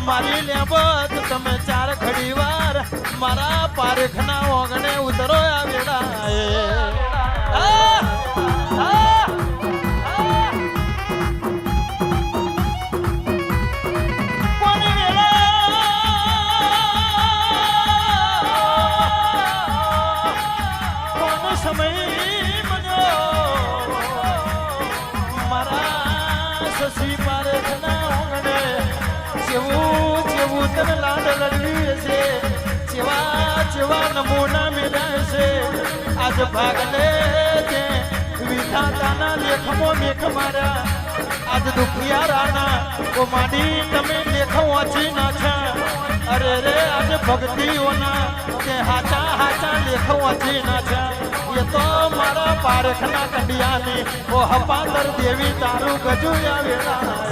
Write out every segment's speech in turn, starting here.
મારી લેબત તમે ચાર ઘડી વાર મારા પારેખના ઓગણે ઉતરો આ વેળા નમૂના મેળા છે આજ ભાગલે છે વિધાતાના લેખમાં મેખ માર્યા આજ દુખિયારાના ઓ માડી તમે લેખ વાંચી નાખ્યા અરે રે આજ ભક્તિઓના તે હાચા હાચા લેખ વાંચી નાખ્યા એ તો મારા પારખના કંડિયાની ઓ હપાદર દેવી તારું ગજુયા વેળા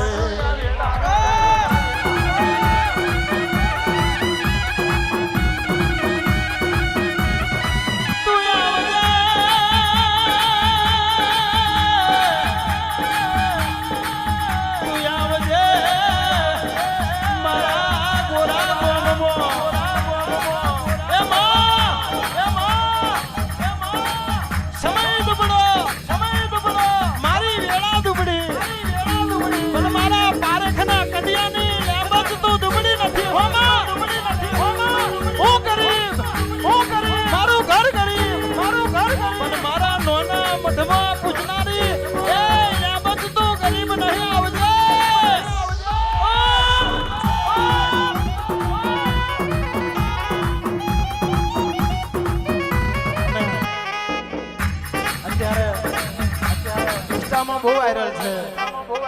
બહુ વાયરલ છે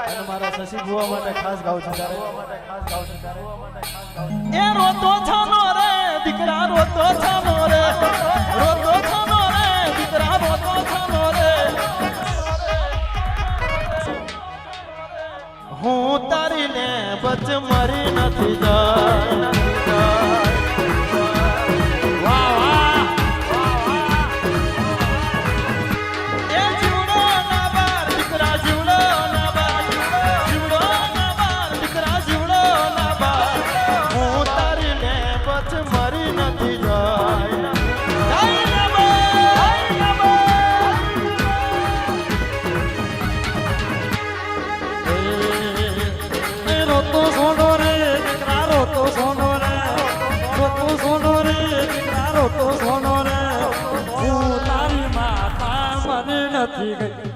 અને મારા શશી ભુવા માટે ખાસ ગાઉં છું એ રોતો છાનો રે દીકરા રોતો છાનો રે રોતો છાનો રે દીકરા રોતો છાનો રે હું તારી ને બચ મરી નથી જાય નથી ગઈ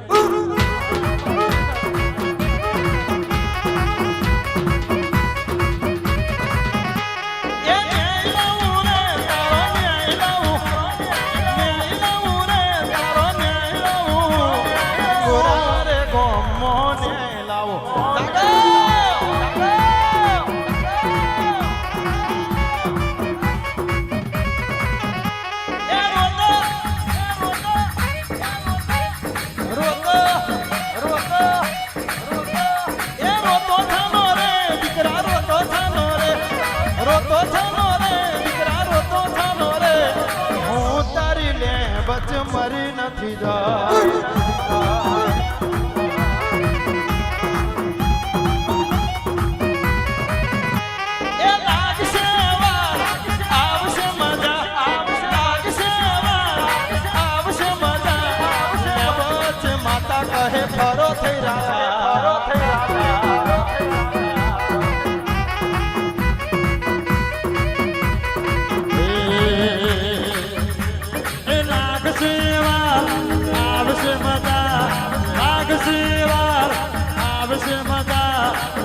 મરી નથી જાય એ લાગશે આવશે મજા લાગશે આવશે મજા બચ માતા કહે ફરો થઈ રહ્યા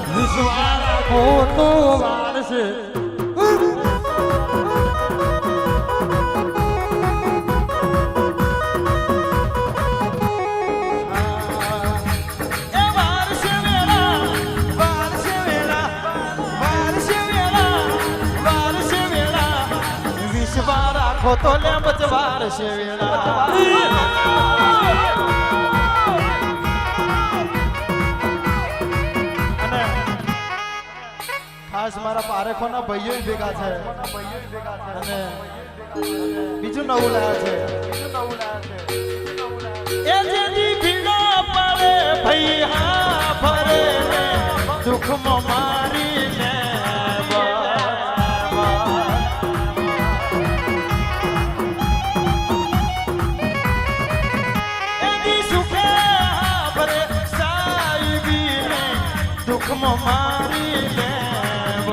વિશ્વાસ ખોટો વારશે વિશ્વા રાખો તો લે બચવાર છે વેળા ખાસ મારા પારેખોના ભાઈઓ ભેગા છે અને બીજું નવું લાયા છે એ જેની ભીડા પડે ભૈયા ફરે દુઃખમાં મારી લે લેખમો મારી લેવ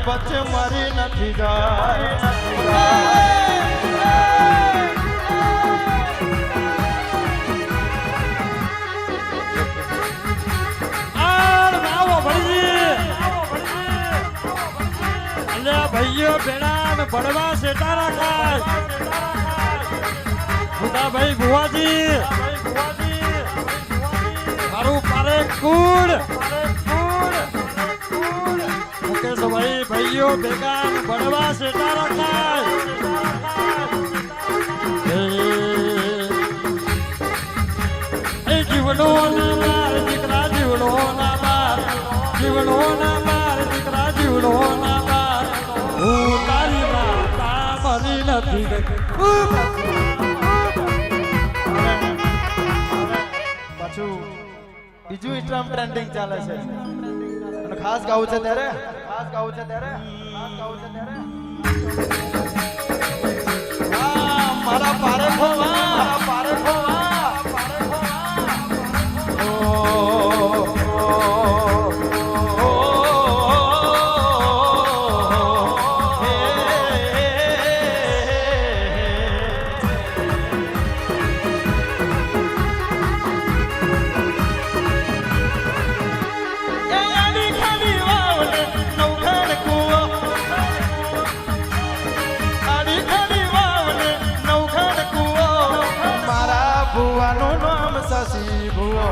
બચ્ચે મરી નથી જાય ભાઈઓ બેડા ભણવા સેટા રાખાય ભાઈ ભુવાજી મારું પારે કુડ મુકેશ ભાઈ ભાઈઓ ભેગા ભણવા સેટા રાખાય જીવનો ના માર દીકરા જીવનો ના માર જીવનો ના માર દીકરા જીવનો ના માર હું તારી માતા મરી નથી પાછું બીજું ઇન્સ્ટાગ્રામ ટ્રેન્ડિંગ ચાલે છે અને ખાસ ગાવું છે ત્યારે મારા પારે ખોવા ભુવાનું નામ શશી ભુવો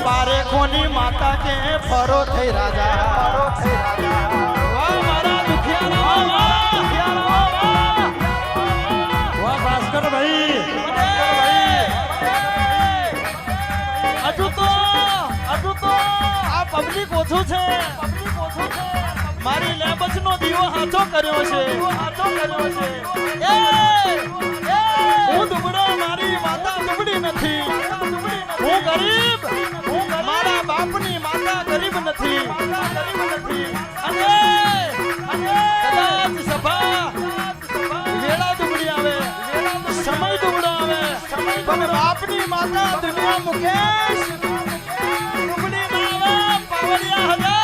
પારેખોની માતા કે ફરો થઈ રાજા મારા દુખિયારા વાહ ભાસ્કર ભાઈ હજુ તો આ પબ્લિક ઓછું છે મારી લેબસ નો દીવો હાથો કર્યો છે હું દુબળો મારી માતા દુબળી નથી હું ગરીબ મારા બાપની માતા ગરીબ નથી અને કદાચ સભા વેળા દુબળી આવે સમય દુબળો આવે પણ બાપની માતા દુનિયા મુકેશ દુબળી ના આવે પાવડિયા હજાર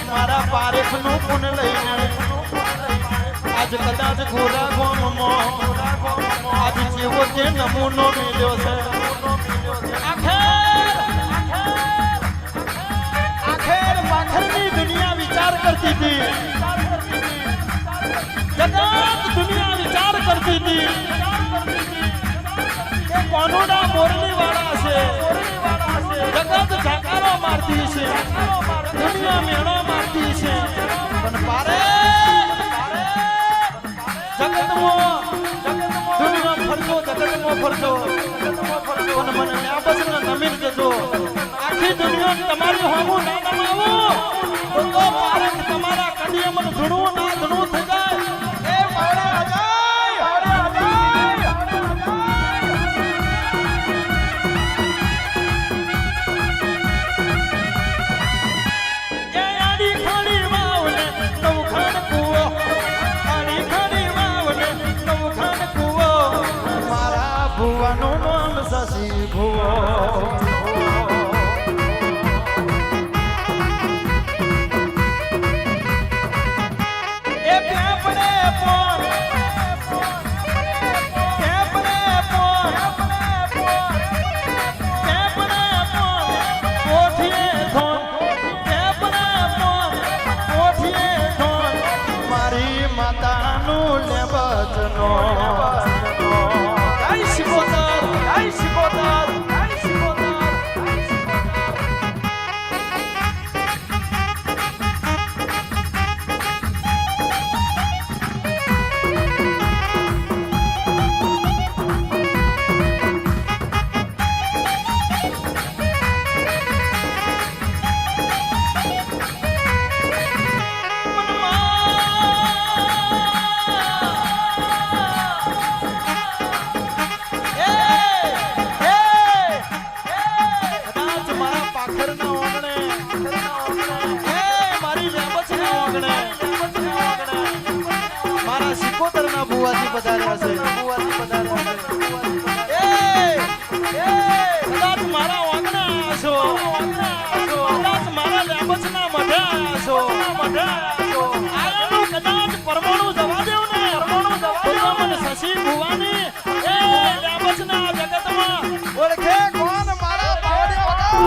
મારા પારેખ નું પુન લઈને આજ કદાચ ગોરા ગોમમાં આજ જેવો તે નમૂનો મળ્યો છે આખેર પાખરની દુનિયા વિચાર કરતી હતી જગત દુનિયા વિચાર કરતી હતી કે કોનોડા મોરલી વાળા છે જગત ઝાકારો મારતી છે દુનિયા મેળો મારતી છે પણ પારે જગતમાં દુનિયા ફરજો જગતમાં ફરજો અને મને ન્યાબસ ને નમીન જજો આખી દુનિયા તમારી હોમું ના નમાવું તો પારે તમારા કડિયામાં ધૂણું ના ધૂણું થઈ જાય એ પાડે અજાય ભુવાનું નામ શશી ભુવો એ પેપડે પોર પેપડે પોર પેપડે કુવાથી પધાર્યા છે કુવાથી પધાર્યા છે કદાચ મારા વાંગણા આશો કદાચ મારા લેબસના મઢ્યા આશો આયાનું કદાચ પરમાણુ જવા દેવ ને તો મને શશી ભુવાની એ લેબસના જગતમાં ઓળખે કોણ મારા પાવડી વગર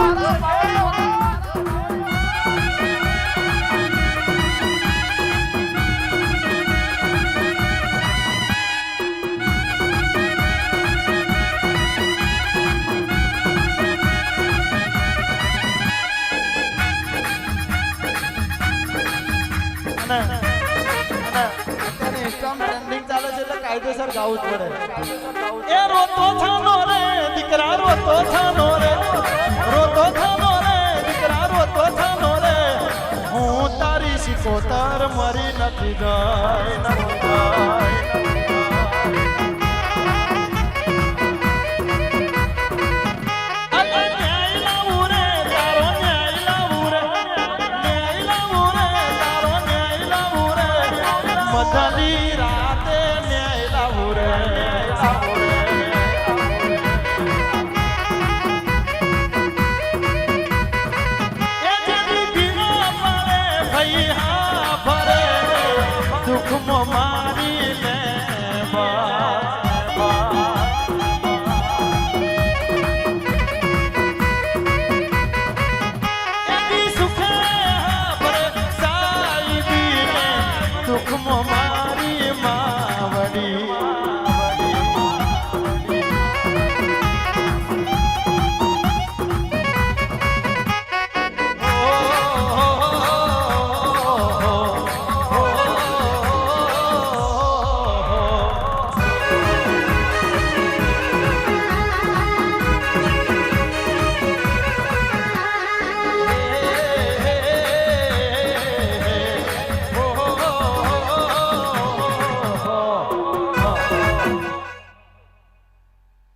કાયદેસર ગાવું જ પડે એ રોતો થાનો રે દીકરા રોતો થાનો રે દીકરા રોતો થાનો રે હું તારી સિકોતર મરી નથી જાય મધલી રાતે ન્યાય લાવું રે એ જેની ભીનો પડે ભઈ હા ભરે દુઃખમાં